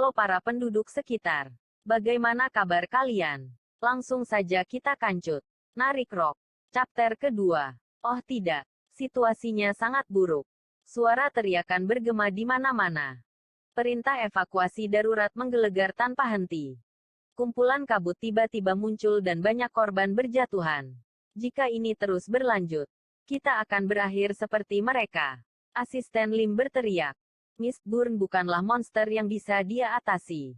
Halo para penduduk sekitar. Bagaimana kabar kalian? Langsung saja kita kancut. Narik rok. Chapter kedua. Oh tidak. Situasinya sangat buruk. Suara teriakan bergema di mana-mana. Perintah evakuasi darurat menggelegar tanpa henti. Kumpulan kabut tiba-tiba muncul dan banyak korban berjatuhan. Jika ini terus berlanjut, kita akan berakhir seperti mereka. Asisten Lim berteriak. Mistborn bukanlah monster yang bisa dia atasi.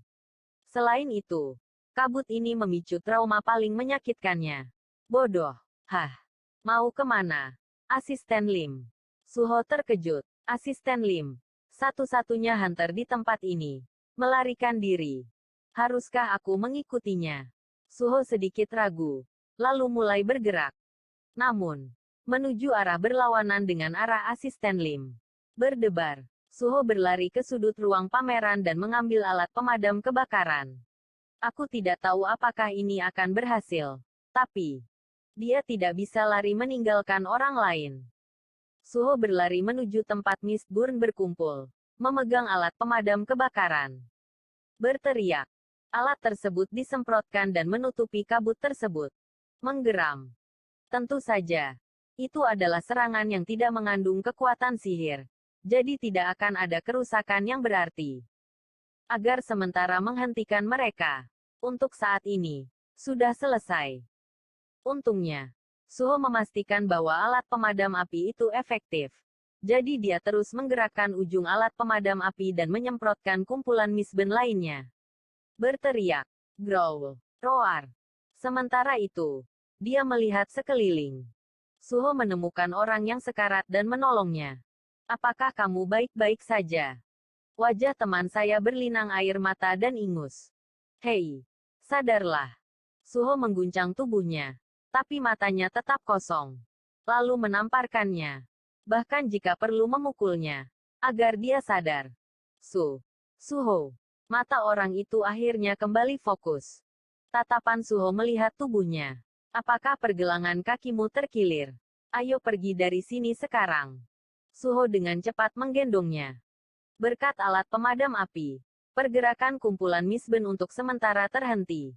Selain itu, kabut ini memicu trauma paling menyakitkannya. Bodoh. Hah. Mau kemana? Asisten Lim. Suho terkejut. Asisten Lim. Satu-satunya hunter di tempat ini. Melarikan diri. Haruskah aku mengikutinya? Suho sedikit ragu. Lalu mulai bergerak. Namun, menuju arah berlawanan dengan arah asisten Lim. Berdebar. Suho berlari ke sudut ruang pameran dan mengambil alat pemadam kebakaran. Aku tidak tahu apakah ini akan berhasil. Tapi, dia tidak bisa lari meninggalkan orang lain. Suho berlari menuju tempat Mistborn berkumpul, memegang alat pemadam kebakaran. Berteriak. Alat tersebut disemprotkan dan menutupi kabut tersebut. Menggeram. Tentu saja, itu adalah serangan yang tidak mengandung kekuatan sihir. Jadi tidak akan ada kerusakan yang berarti. Agar sementara menghentikan mereka. Untuk saat ini, sudah selesai. Untungnya, Suho memastikan bahwa alat pemadam api itu efektif. Jadi dia terus menggerakkan ujung alat pemadam api dan menyemprotkan kumpulan Mistborn lainnya. Berteriak, growl, roar. Sementara itu, dia melihat sekeliling. Suho menemukan orang yang sekarat dan menolongnya. Apakah kamu baik-baik saja? Wajah teman saya berlinang air mata dan ingus. Hei, sadarlah. Suho mengguncang tubuhnya, tapi matanya tetap kosong. Lalu menamparkannya. Bahkan jika perlu memukulnya, agar dia sadar. Suho. Mata orang itu akhirnya kembali fokus. Tatapan Suho melihat tubuhnya. Apakah pergelangan kakimu terkilir? Ayo pergi dari sini sekarang. Suho dengan cepat menggendongnya. Berkat alat pemadam api, pergerakan kumpulan Mistborn untuk sementara terhenti.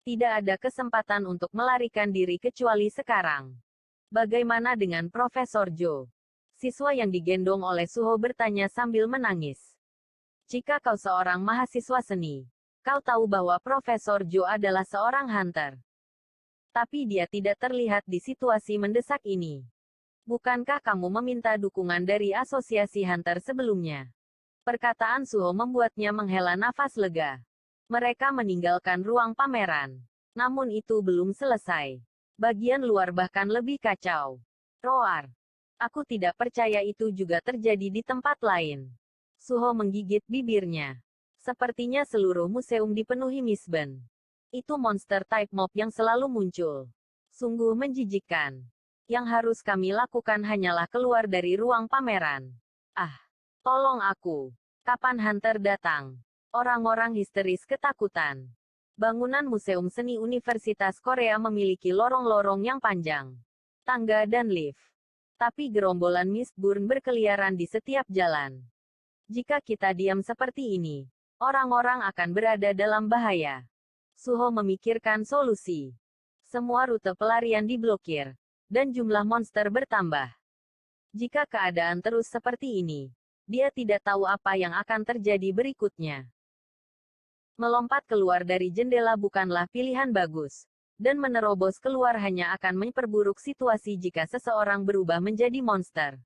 Tidak ada kesempatan untuk melarikan diri kecuali sekarang. Bagaimana dengan Profesor Joe? Siswa yang digendong oleh Suho bertanya sambil menangis. Jika kau seorang mahasiswa seni, kau tahu bahwa Profesor Joe adalah seorang hunter. Tapi dia tidak terlihat di situasi mendesak ini. Bukankah kamu meminta dukungan dari asosiasi hunter sebelumnya? Perkataan Suho membuatnya menghela nafas lega. Mereka meninggalkan ruang pameran. Namun itu belum selesai. Bagian luar bahkan lebih kacau. Roar. Aku tidak percaya itu juga terjadi di tempat lain. Suho menggigit bibirnya. Sepertinya seluruh museum dipenuhi Mistborn. Itu monster type mob yang selalu muncul. Sungguh menjijikkan. Yang harus kami lakukan hanyalah keluar dari ruang pameran. Ah, tolong aku. Kapan hunter datang? Orang-orang histeris ketakutan. Bangunan Museum Seni Universitas Korea memiliki lorong-lorong yang panjang, tangga dan lift. Tapi gerombolan Mistborn berkeliaran di setiap jalan. Jika kita diam seperti ini, orang-orang akan berada dalam bahaya. Suho memikirkan solusi. Semua rute pelarian diblokir, dan jumlah monster bertambah. Jika keadaan terus seperti ini, dia tidak tahu apa yang akan terjadi berikutnya. Melompat keluar dari jendela bukanlah pilihan bagus, dan menerobos keluar hanya akan memperburuk situasi jika seseorang berubah menjadi monster.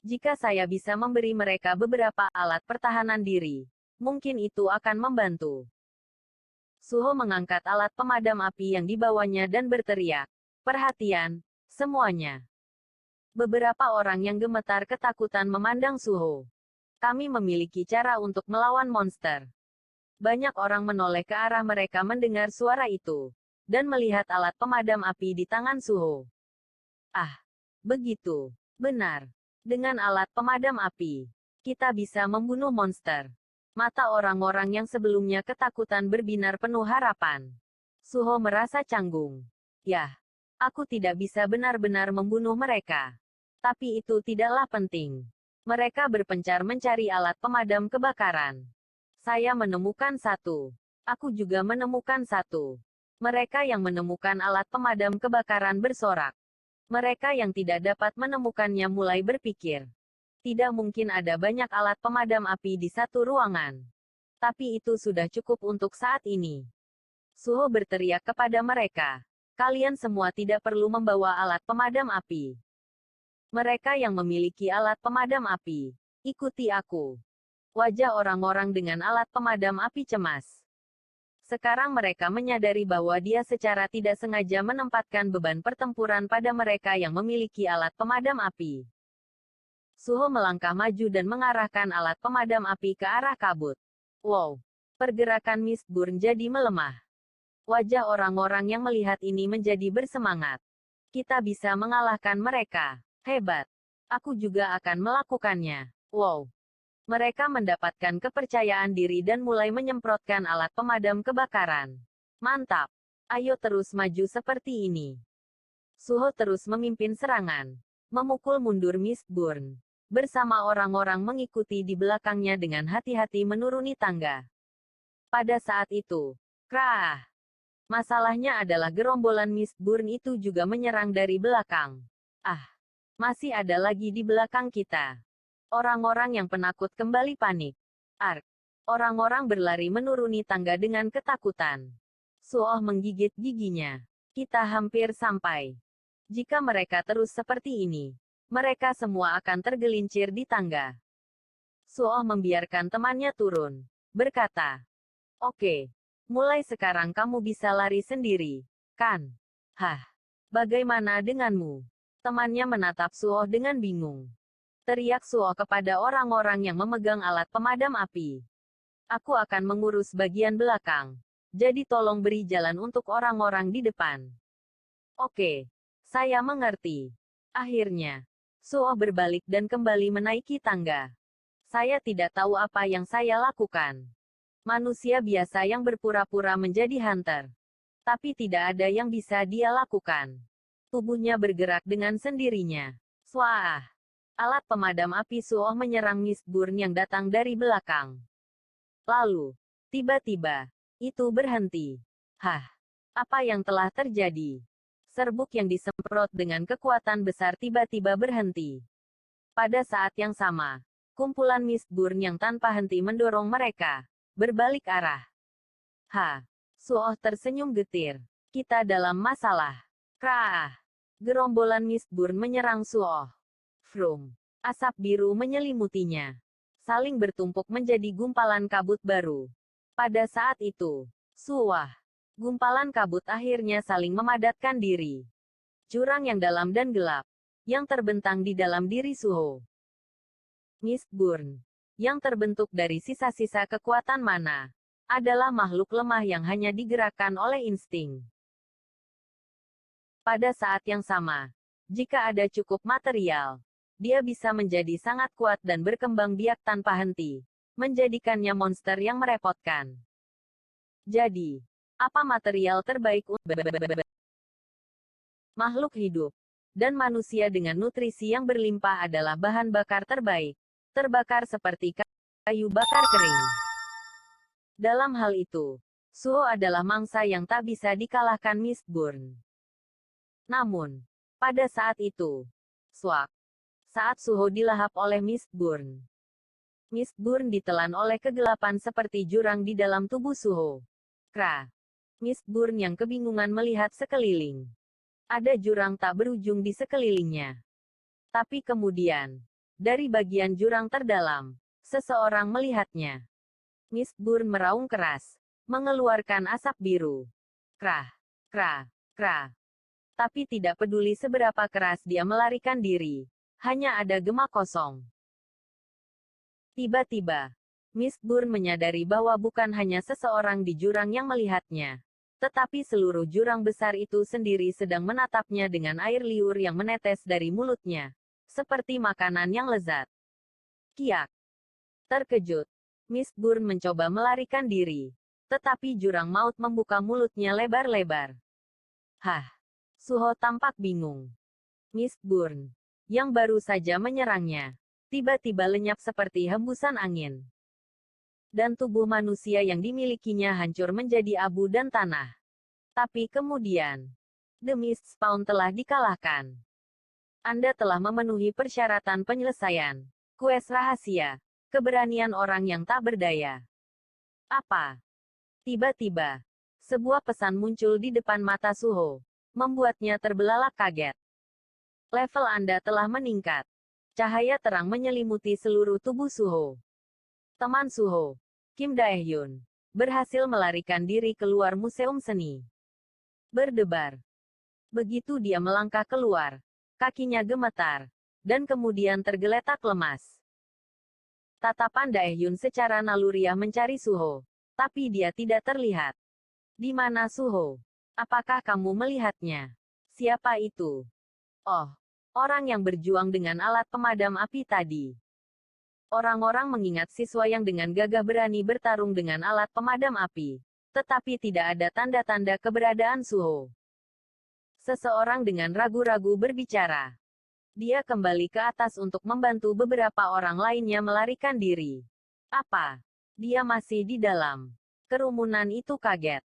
Jika saya bisa memberi mereka beberapa alat pertahanan diri, mungkin itu akan membantu. Suho mengangkat alat pemadam api yang dibawanya dan berteriak, "Perhatian, semuanya." Beberapa orang yang gemetar ketakutan memandang Suho. Kami memiliki cara untuk melawan monster. Banyak orang menoleh ke arah mereka mendengar suara itu, dan melihat alat pemadam api di tangan Suho. Ah, begitu. Benar. Dengan alat pemadam api, kita bisa membunuh monster. Mata orang-orang yang sebelumnya ketakutan berbinar penuh harapan. Suho merasa canggung. Yah, aku tidak bisa benar-benar membunuh mereka. Tapi itu tidaklah penting. Mereka berpencar mencari alat pemadam kebakaran. Saya menemukan satu. Aku juga menemukan satu. Mereka yang menemukan alat pemadam kebakaran bersorak. Mereka yang tidak dapat menemukannya mulai berpikir. Tidak mungkin ada banyak alat pemadam api di satu ruangan. Tapi itu sudah cukup untuk saat ini. Suho berteriak kepada mereka. Kalian semua tidak perlu membawa alat pemadam api. Mereka yang memiliki alat pemadam api, ikuti aku. Wajah orang-orang dengan alat pemadam api cemas. Sekarang mereka menyadari bahwa dia secara tidak sengaja menempatkan beban pertempuran pada mereka yang memiliki alat pemadam api. Suho melangkah maju dan mengarahkan alat pemadam api ke arah kabut. Wow! Pergerakan Mistborn jadi melemah. Wajah orang-orang yang melihat ini menjadi bersemangat. Kita bisa mengalahkan mereka. Hebat. Aku juga akan melakukannya. Wow. Mereka mendapatkan kepercayaan diri dan mulai menyemprotkan alat pemadam kebakaran. Mantap. Ayo terus maju seperti ini. Suho terus memimpin serangan. Memukul mundur Mistborn. Bersama orang-orang mengikuti di belakangnya dengan hati-hati menuruni tangga. Pada saat itu, krah. Masalahnya adalah gerombolan Mistborn itu juga menyerang dari belakang. Ah. Masih ada lagi di belakang kita. Orang-orang yang penakut kembali panik. Ark. Orang-orang berlari menuruni tangga dengan ketakutan. Suoh menggigit giginya. Kita hampir sampai. Jika mereka terus seperti ini, mereka semua akan tergelincir di tangga. Suoh membiarkan temannya turun. Berkata, "Oke. Mulai sekarang kamu bisa lari sendiri, kan? Hah? Bagaimana denganmu?" Temannya menatap Suoh dengan bingung. Teriak Suoh kepada orang-orang yang memegang alat pemadam api. Aku akan mengurus bagian belakang. Jadi tolong beri jalan untuk orang-orang di depan. Oke. Saya mengerti. Akhirnya, Suoh berbalik dan kembali menaiki tangga. Saya tidak tahu apa yang saya lakukan. Manusia biasa yang berpura-pura menjadi hunter. Tapi tidak ada yang bisa dia lakukan. Tubuhnya bergerak dengan sendirinya. Swah! Alat pemadam api Suoh menyerang Mistborn yang datang dari belakang. Lalu, tiba-tiba, itu berhenti. Hah? Apa yang telah terjadi? Serbuk yang disemprot dengan kekuatan besar tiba-tiba berhenti. Pada saat yang sama, kumpulan Mistborn yang tanpa henti mendorong mereka, berbalik arah. Ha! Suoh tersenyum getir. Kita dalam masalah. Krah! Gerombolan Mistborn menyerang Suoh. Frum. Asap biru menyelimutinya. Saling bertumpuk menjadi gumpalan kabut baru. Pada saat itu, Suoh. Gumpalan kabut akhirnya saling memadatkan diri. Jurang yang dalam dan gelap, yang terbentang di dalam diri Suho. Mistborn, yang terbentuk dari sisa-sisa kekuatan mana, adalah makhluk lemah yang hanya digerakkan oleh insting. Pada saat yang sama, jika ada cukup material, dia bisa menjadi sangat kuat dan berkembang biak tanpa henti, menjadikannya monster yang merepotkan. Jadi, apa material terbaik untuk makhluk hidup dan manusia dengan nutrisi yang berlimpah adalah bahan bakar terbaik, terbakar seperti kayu bakar kering. Dalam hal itu, Suho adalah mangsa yang tak bisa dikalahkan Mistborn. Namun, pada saat itu, swak, saat Suho dilahap oleh Mistborn. Mistborn ditelan oleh kegelapan seperti jurang di dalam tubuh Suho. Kra. Mistborn yang kebingungan melihat sekeliling. Ada jurang tak berujung di sekelilingnya. Tapi kemudian, dari bagian jurang terdalam, seseorang melihatnya. Mistborn meraung keras, mengeluarkan asap biru. Krah, krah, krah. Tapi tidak peduli seberapa keras dia melarikan diri, hanya ada gema kosong. Tiba-tiba, Mistborn menyadari bahwa bukan hanya seseorang di jurang yang melihatnya, tetapi seluruh jurang besar itu sendiri sedang menatapnya dengan air liur yang menetes dari mulutnya, seperti makanan yang lezat. Kiak. Terkejut, Mistborn mencoba melarikan diri, tetapi jurang maut membuka mulutnya lebar-lebar. Hah! Suho tampak bingung. Mistborn, yang baru saja menyerangnya, tiba-tiba lenyap seperti hembusan angin. dan tubuh manusia yang dimilikinya hancur menjadi abu dan tanah. Tapi kemudian, The Mist Spawn telah dikalahkan. Anda telah memenuhi persyaratan penyelesaian kues rahasia, keberanian orang yang tak berdaya. Apa? Tiba-tiba, sebuah pesan muncul di depan mata Suho, membuatnya terbelalak kaget. Level Anda telah meningkat. Cahaya terang menyelimuti seluruh tubuh Suho. Teman Suho, Kim Dae-hyun, berhasil melarikan diri keluar museum seni. Berdebar. Begitu dia melangkah keluar, kakinya gemetar, dan kemudian tergeletak lemas. Tatapan Dae-hyun secara naluriah mencari Suho, tapi dia tidak terlihat. Di mana Suho? Apakah kamu melihatnya? Siapa itu? Oh, orang yang berjuang dengan alat pemadam api tadi. Orang-orang mengingat siswa yang dengan gagah berani bertarung dengan alat pemadam api, tetapi tidak ada tanda-tanda keberadaan Suho. Seseorang dengan ragu-ragu berbicara. Dia kembali ke atas untuk membantu beberapa orang lainnya melarikan diri. Apa? Dia masih di dalam. Kerumunan itu kaget.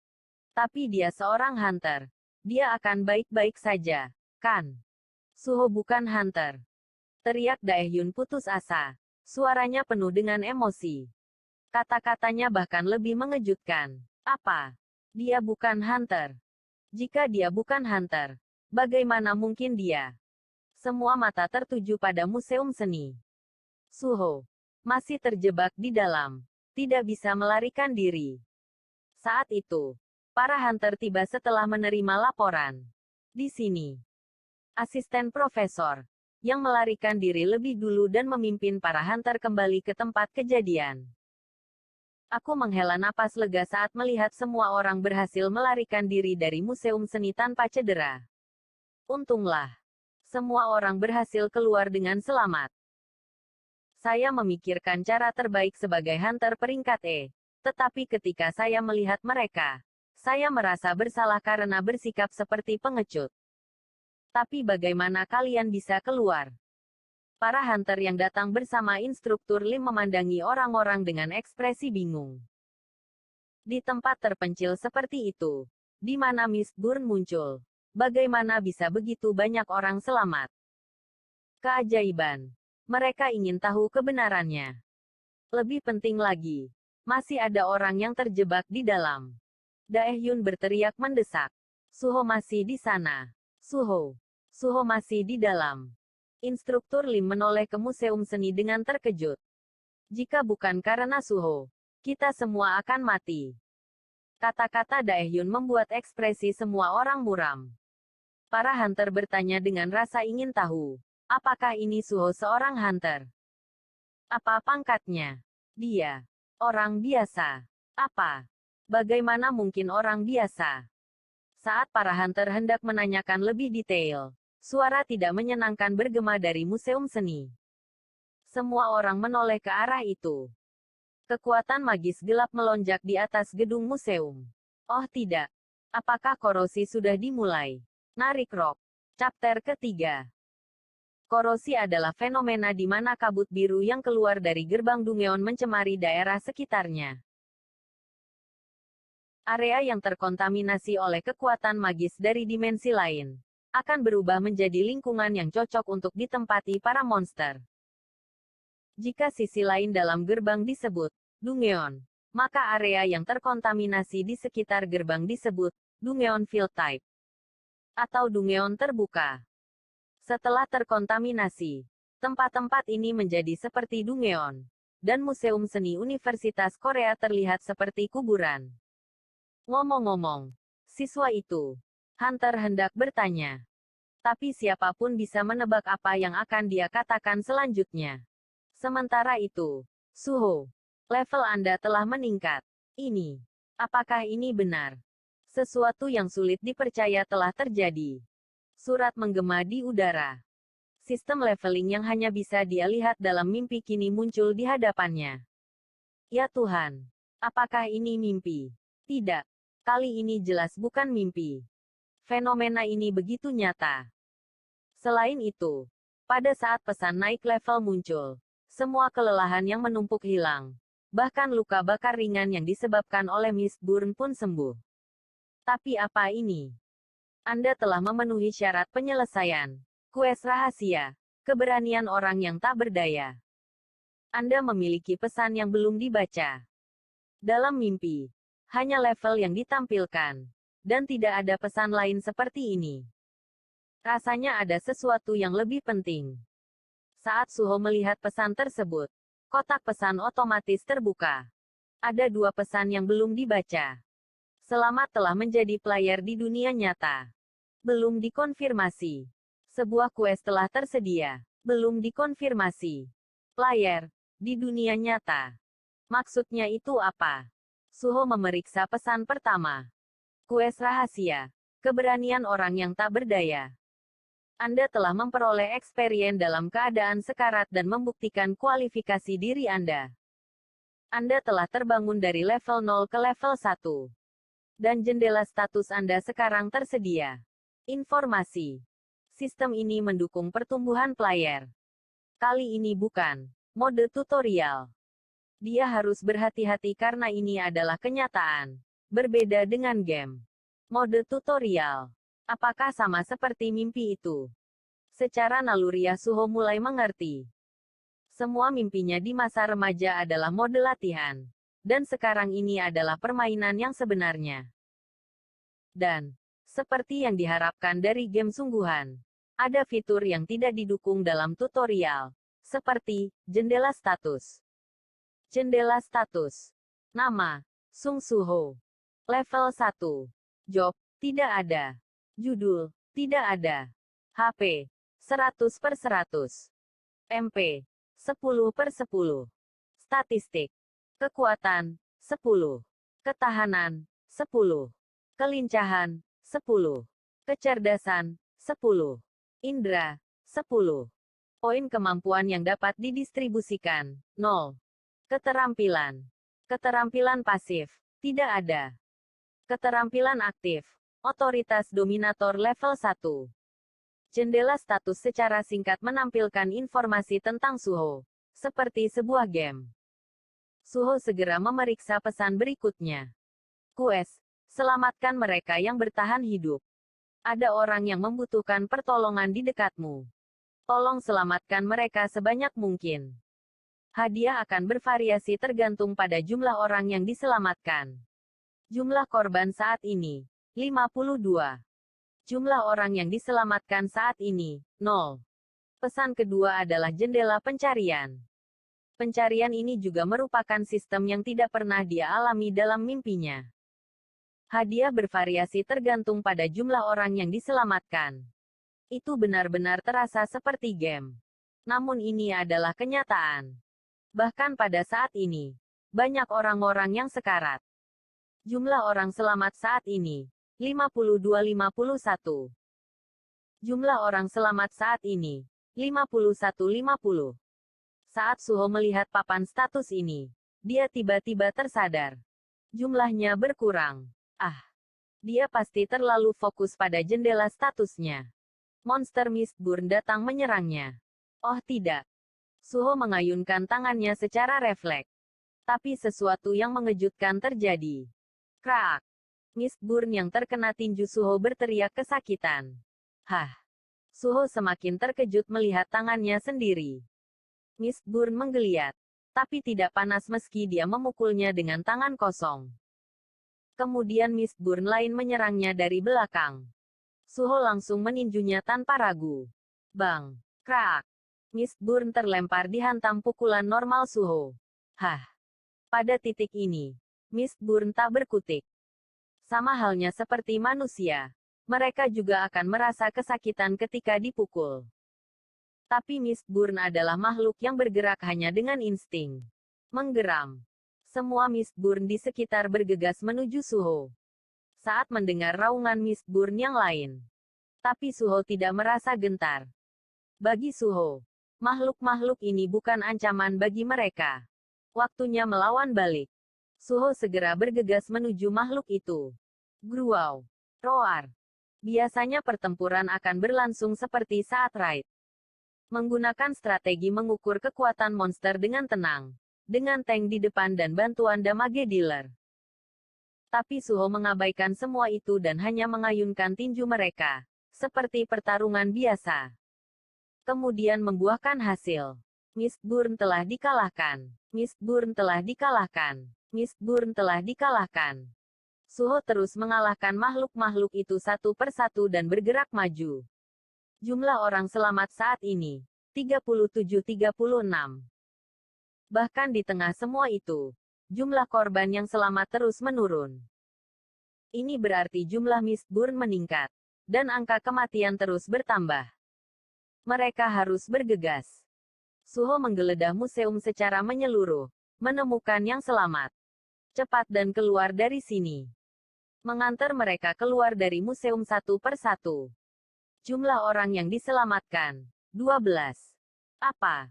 Tapi dia seorang hunter. Dia akan baik-baik saja, kan? Suho bukan hunter. Teriak Dae-hyun putus asa. Suaranya penuh dengan emosi. Kata-katanya bahkan lebih mengejutkan. Apa? Dia bukan hunter. Jika dia bukan hunter, bagaimana mungkin dia? Semua mata tertuju pada museum seni. Suho masih terjebak di dalam, tidak bisa melarikan diri. Saat itu, para hunter tiba setelah menerima laporan. Di sini, asisten profesor yang melarikan diri lebih dulu dan memimpin para hunter kembali ke tempat kejadian. Aku menghela napas lega saat melihat semua orang berhasil melarikan diri dari museum seni tanpa cedera. Untunglah, semua orang berhasil keluar dengan selamat. Saya memikirkan cara terbaik sebagai hunter peringkat E, tetapi ketika saya melihat mereka, saya merasa bersalah karena bersikap seperti pengecut. Tapi bagaimana kalian bisa keluar? Para hunter yang datang bersama instruktur Lim memandangi orang-orang dengan ekspresi bingung. Di tempat terpencil seperti itu, di mana Mistborn muncul, bagaimana bisa begitu banyak orang selamat? Keajaiban. Mereka ingin tahu kebenarannya. Lebih penting lagi, masih ada orang yang terjebak di dalam. Dae-hyun berteriak mendesak. Suho masih di sana. Suho. Suho masih di dalam. Instruktur Lim menoleh ke museum seni dengan terkejut. Jika bukan karena Suho, kita semua akan mati. Kata-kata Dae-hyun membuat ekspresi semua orang muram. Para hunter bertanya dengan rasa ingin tahu, apakah ini Suho seorang hunter? Apa pangkatnya? Dia orang biasa. Apa? Bagaimana mungkin orang biasa? Saat para hunter hendak menanyakan lebih detail, suara tidak menyenangkan bergema dari museum seni. Semua orang menoleh ke arah itu. Kekuatan magis gelap melonjak di atas gedung museum. Oh tidak. Apakah korosi sudah dimulai? Narik Rock. Chapter ketiga. Korosi adalah fenomena di mana kabut biru yang keluar dari gerbang Dungeon mencemari daerah sekitarnya. Area yang terkontaminasi oleh kekuatan magis dari dimensi lain akan berubah menjadi lingkungan yang cocok untuk ditempati para monster. Jika sisi lain dalam gerbang disebut Dungeon, maka area yang terkontaminasi di sekitar gerbang disebut Dungeon Field Type atau Dungeon terbuka. Setelah terkontaminasi, tempat-tempat ini menjadi seperti Dungeon, dan Museum Seni Universitas Korea terlihat seperti kuburan. Ngomong-ngomong, siswa itu, Hunter hendak bertanya. Tapi siapapun bisa menebak apa yang akan dia katakan selanjutnya. Sementara itu, Suho, level Anda telah meningkat. Ini, apakah ini benar? Sesuatu yang sulit dipercaya telah terjadi. Surat menggema di udara. Sistem leveling yang hanya bisa dia lihat dalam mimpi kini muncul di hadapannya. Ya Tuhan, apakah ini mimpi? Tidak. Kali ini jelas bukan mimpi. Fenomena ini begitu nyata. Selain itu, pada saat pesan naik level muncul, semua kelelahan yang menumpuk hilang. Bahkan luka bakar ringan yang disebabkan oleh Mistborn pun sembuh. Tapi apa ini? Anda telah memenuhi syarat penyelesaian kues rahasia. Keberanian orang yang tak berdaya. Anda memiliki pesan yang belum dibaca. Dalam mimpi, hanya level yang ditampilkan. Dan tidak ada pesan lain seperti ini. Rasanya ada sesuatu yang lebih penting. Saat Suho melihat pesan tersebut, kotak pesan otomatis terbuka. Ada 2 pesan yang belum dibaca. Selamat telah menjadi player di dunia nyata. Belum dikonfirmasi. Sebuah quest telah tersedia. Belum dikonfirmasi. Player di dunia nyata. Maksudnya itu apa? Suho memeriksa pesan pertama. Quest rahasia. Keberanian orang yang tak berdaya. Anda telah memperoleh experience dalam keadaan sekarat dan membuktikan kualifikasi diri Anda. Anda telah terbangun dari level 0 ke level 1. Dan jendela status Anda sekarang tersedia. Informasi. Sistem ini mendukung pertumbuhan player. Kali ini bukan mode tutorial. Dia harus berhati-hati karena ini adalah kenyataan. Berbeda dengan game. Mode tutorial. Apakah sama seperti mimpi itu? Secara naluriah Suho mulai mengerti. Semua mimpinya di masa remaja adalah mode latihan. Dan sekarang ini adalah permainan yang sebenarnya. Dan, seperti yang diharapkan dari game sungguhan, ada fitur yang tidak didukung dalam tutorial, seperti jendela status. Jendela status. Nama, Sung Suho. Level 1. Job, tidak ada. Judul, tidak ada. HP, 100/100. MP, 10/10. Statistik. Kekuatan, 10. Ketahanan, 10. Kelincahan, 10. Kecerdasan, 10. Indra, 10. Poin kemampuan yang dapat didistribusikan, 0. Keterampilan. Keterampilan pasif, tidak ada. Keterampilan aktif. Otoritas dominator level 1. Jendela status secara singkat menampilkan informasi tentang Suho. Seperti sebuah game. Suho segera memeriksa pesan berikutnya. Quest. Selamatkan mereka yang bertahan hidup. Ada orang yang membutuhkan pertolongan di dekatmu. Tolong selamatkan mereka sebanyak mungkin. Hadiah akan bervariasi tergantung pada jumlah orang yang diselamatkan. Jumlah korban saat ini, 52. Jumlah orang yang diselamatkan saat ini, 0. Pesan kedua adalah jendela pencarian. Pencarian ini juga merupakan sistem yang tidak pernah dia alami dalam mimpinya. Hadiah bervariasi tergantung pada jumlah orang yang diselamatkan. Itu benar-benar terasa seperti game. Namun ini adalah kenyataan. Bahkan pada saat ini, banyak orang-orang yang sekarat. Jumlah orang selamat saat ini, 52-51. Jumlah orang selamat saat ini, 51-50. Saat Suho melihat papan status ini, dia tiba-tiba tersadar. Jumlahnya berkurang. Dia pasti terlalu fokus pada jendela statusnya. Monster Mistborn datang menyerangnya. Oh tidak. Suho mengayunkan tangannya secara refleks. Tapi sesuatu yang mengejutkan terjadi. Krak. Mistborn yang terkena tinju Suho berteriak kesakitan. Suho semakin terkejut melihat tangannya sendiri. Mistborn menggeliat. Tapi tidak panas meski dia memukulnya dengan tangan kosong. Kemudian Mistborn lain menyerangnya dari belakang. Suho langsung meninjunya tanpa ragu. Bang! Krak! Mistborn terlempar dihantam pukulan normal Suho. Pada titik ini, Mistborn tak berkutik. Sama halnya seperti manusia. Mereka juga akan merasa kesakitan ketika dipukul. Tapi Mistborn adalah makhluk yang bergerak hanya dengan insting. Menggeram. Semua Mistborn di sekitar bergegas menuju Suho. Saat mendengar raungan Mistborn yang lain. Tapi Suho tidak merasa gentar. Bagi Suho, makhluk-makhluk ini bukan ancaman bagi mereka. Waktunya melawan balik. Suho segera bergegas menuju makhluk itu. Gruau. Roar. Biasanya pertempuran akan berlangsung seperti saat raid. Menggunakan strategi mengukur kekuatan monster dengan tenang. dengan tank di depan dan bantuan damage dealer. Tapi Suho mengabaikan semua itu dan hanya mengayunkan tinju mereka, seperti pertarungan biasa. Kemudian membuahkan hasil. Mistborn telah dikalahkan. Mistborn telah dikalahkan. Mistborn telah dikalahkan. Suho terus mengalahkan makhluk-makhluk itu satu persatu dan bergerak maju. Jumlah orang selamat saat ini, 37-36. Bahkan di tengah semua itu, jumlah korban yang selamat terus menurun. Ini berarti jumlah Mistborn meningkat, dan angka kematian terus bertambah. Mereka harus bergegas. Suho menggeledah museum secara menyeluruh, menemukan yang selamat. Cepat dan keluar dari sini. Mengantar mereka keluar dari museum satu persatu. Jumlah orang yang diselamatkan, 12. Apa?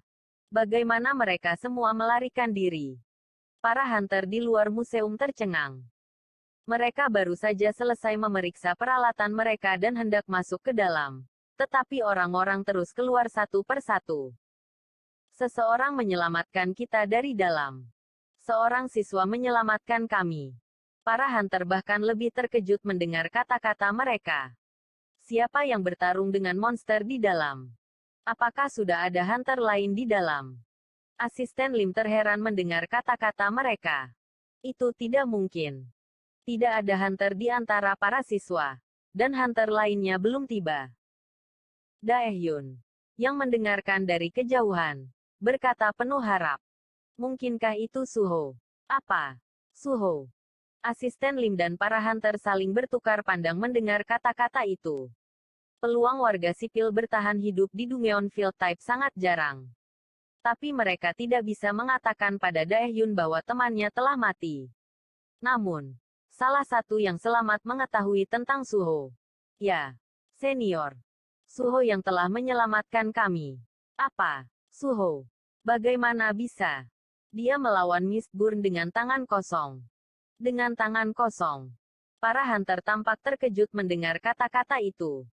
Bagaimana mereka semua melarikan diri? Para hunter di luar museum tercengang. Mereka baru saja selesai memeriksa peralatan mereka dan hendak masuk ke dalam. Tetapi orang-orang terus keluar satu persatu. Seseorang menyelamatkan kita dari dalam. Seorang siswa menyelamatkan kami. Para hunter bahkan lebih terkejut mendengar kata-kata mereka. Siapa yang bertarung dengan monster di dalam? Apakah sudah ada hunter lain di dalam? Asisten Lim terheran mendengar kata-kata mereka. Itu tidak mungkin. Tidak ada hunter di antara para siswa. Dan hunter lainnya belum tiba. Daehyun, yang mendengarkan dari kejauhan, berkata penuh harap. Mungkinkah itu Suho? Apa? Suho? Asisten Lim dan para hunter saling bertukar pandang mendengar kata-kata itu. Peluang warga sipil bertahan hidup di Dungeon Field Type sangat jarang. Tapi mereka tidak bisa mengatakan pada Daehyun bahwa temannya telah mati. Namun, salah satu yang selamat mengetahui tentang Suho. Ya, senior. Suho yang telah menyelamatkan kami. Apa? Suho? Bagaimana bisa? Dia melawan Mistborn dengan tangan kosong. Dengan tangan kosong. Para hunter tampak terkejut mendengar kata-kata itu.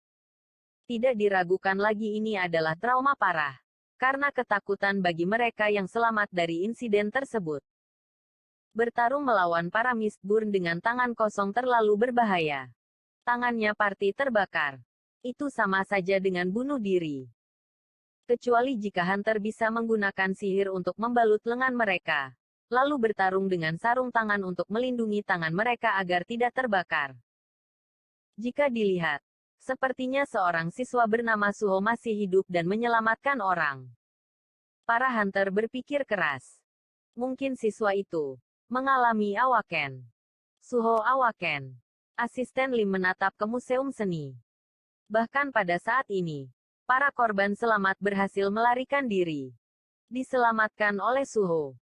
Tidak diragukan lagi ini adalah trauma parah. Karena ketakutan bagi mereka yang selamat dari insiden tersebut. Bertarung melawan para Mistborn dengan tangan kosong terlalu berbahaya. Tangannya parti terbakar. Itu sama saja dengan bunuh diri. Kecuali jika hunter bisa menggunakan sihir untuk membalut lengan mereka. Lalu bertarung dengan sarung tangan untuk melindungi tangan mereka agar tidak terbakar. Jika dilihat, sepertinya seorang siswa bernama Suho masih hidup dan menyelamatkan orang. Para hunter berpikir keras. Mungkin siswa itu mengalami awaken. Suho awaken. Asisten Lim menatap ke museum seni. Bahkan pada saat ini, para korban selamat berhasil melarikan diri. Diselamatkan oleh Suho.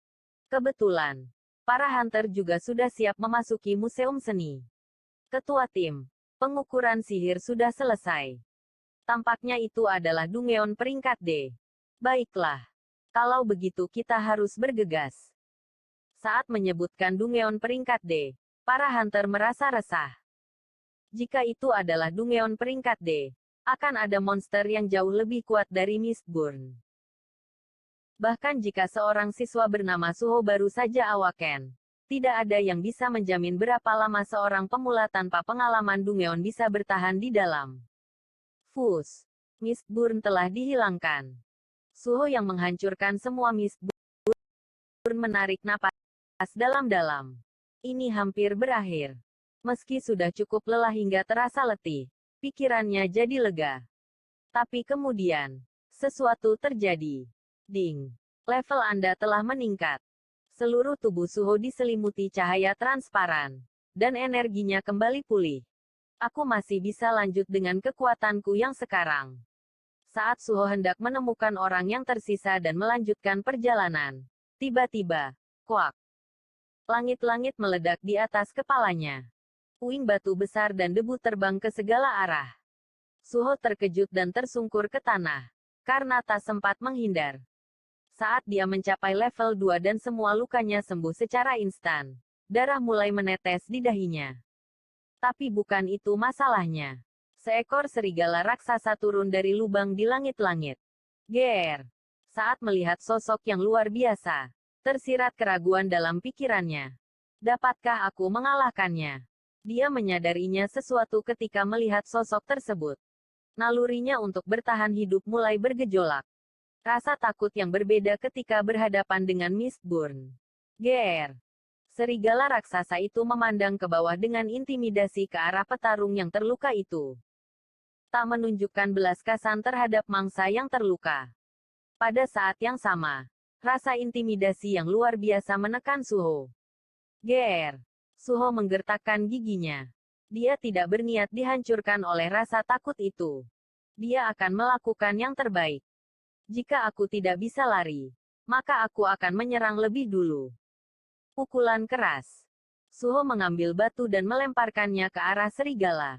Kebetulan, para hunter juga sudah siap memasuki museum seni. Ketua tim, pengukuran sihir sudah selesai. Tampaknya itu adalah Dungeon peringkat D. Baiklah. Kalau begitu kita harus bergegas. Saat menyebutkan Dungeon peringkat D, para hunter merasa resah. Jika itu adalah Dungeon peringkat D, akan ada monster yang jauh lebih kuat dari Mistborn. Bahkan jika seorang siswa bernama Suho baru saja awaken, tidak ada yang bisa menjamin berapa lama seorang pemula tanpa pengalaman Dungeon bisa bertahan di dalam. Fus. Mistborn telah dihilangkan. Suho yang menghancurkan semua Mistborn menarik napas dalam-dalam. Ini hampir berakhir. Meski sudah cukup lelah hingga terasa letih, pikirannya jadi lega. Tapi kemudian, sesuatu terjadi. Ding. Level Anda telah meningkat. Seluruh tubuh Suho diselimuti cahaya transparan. Dan energinya kembali pulih. Aku masih bisa lanjut dengan kekuatanku yang sekarang. Saat Suho hendak menemukan orang yang tersisa dan melanjutkan perjalanan. Tiba-tiba, kuak. Langit-langit meledak di atas kepalanya. Puing batu besar dan debu terbang ke segala arah. Suho terkejut dan tersungkur ke tanah. Karena tak sempat menghindar. Saat dia mencapai level 2 dan semua lukanya sembuh secara instan, darah mulai menetes di dahinya. Tapi bukan itu masalahnya. Seekor serigala raksasa turun dari lubang di langit-langit. Ger. Saat melihat sosok yang luar biasa, Tersirat keraguan dalam pikirannya. Dapatkah aku mengalahkannya? Dia menyadarinya sesuatu ketika melihat sosok tersebut. Nalurinya untuk bertahan hidup mulai bergejolak. Rasa takut yang berbeda ketika berhadapan dengan Mistborn. GR. Serigala raksasa itu memandang ke bawah dengan intimidasi ke arah petarung yang terluka itu. Tak menunjukkan belas kasihan terhadap mangsa yang terluka. Pada saat yang sama, rasa intimidasi yang luar biasa menekan Suho. GR. Suho menggertakkan giginya. Dia tidak berniat dihancurkan oleh rasa takut itu. Dia akan melakukan yang terbaik. Jika aku tidak bisa lari, maka aku akan menyerang lebih dulu. Pukulan keras. Suho mengambil batu dan melemparkannya ke arah serigala.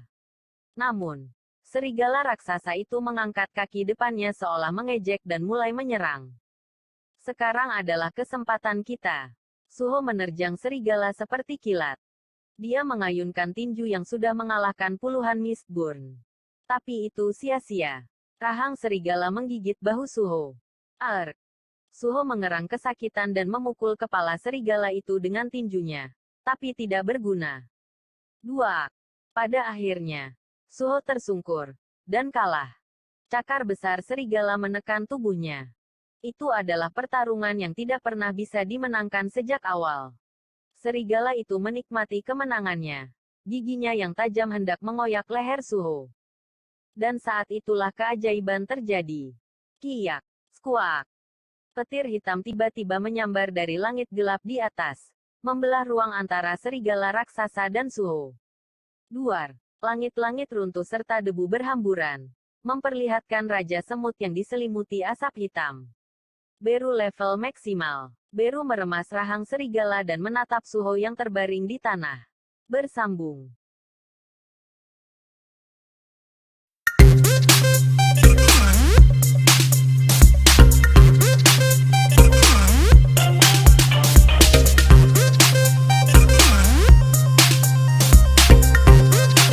Namun, serigala raksasa itu mengangkat kaki depannya seolah mengejek dan mulai menyerang. Sekarang adalah kesempatan kita. Suho menerjang serigala seperti kilat. Dia mengayunkan tinju yang sudah mengalahkan puluhan Mistborn. Tapi itu sia-sia. Rahang serigala menggigit bahu Suho. Ark. Suho mengerang kesakitan dan memukul kepala serigala itu dengan tinjunya. Tapi tidak berguna. Dua. Pada akhirnya, Suho tersungkur. Dan kalah. Cakar besar serigala menekan tubuhnya. Itu adalah pertarungan yang tidak pernah bisa dimenangkan sejak awal. Serigala itu menikmati kemenangannya. Giginya yang tajam hendak mengoyak leher Suho. Dan saat itulah keajaiban terjadi. Kiyak, skuak. Petir hitam tiba-tiba menyambar dari langit gelap di atas, membelah ruang antara serigala raksasa dan Suho. Duar, langit-langit runtuh serta debu berhamburan, memperlihatkan Raja Semut yang diselimuti asap hitam. Beru level maksimal. Beru meremas rahang serigala dan menatap Suho yang terbaring di tanah. Bersambung.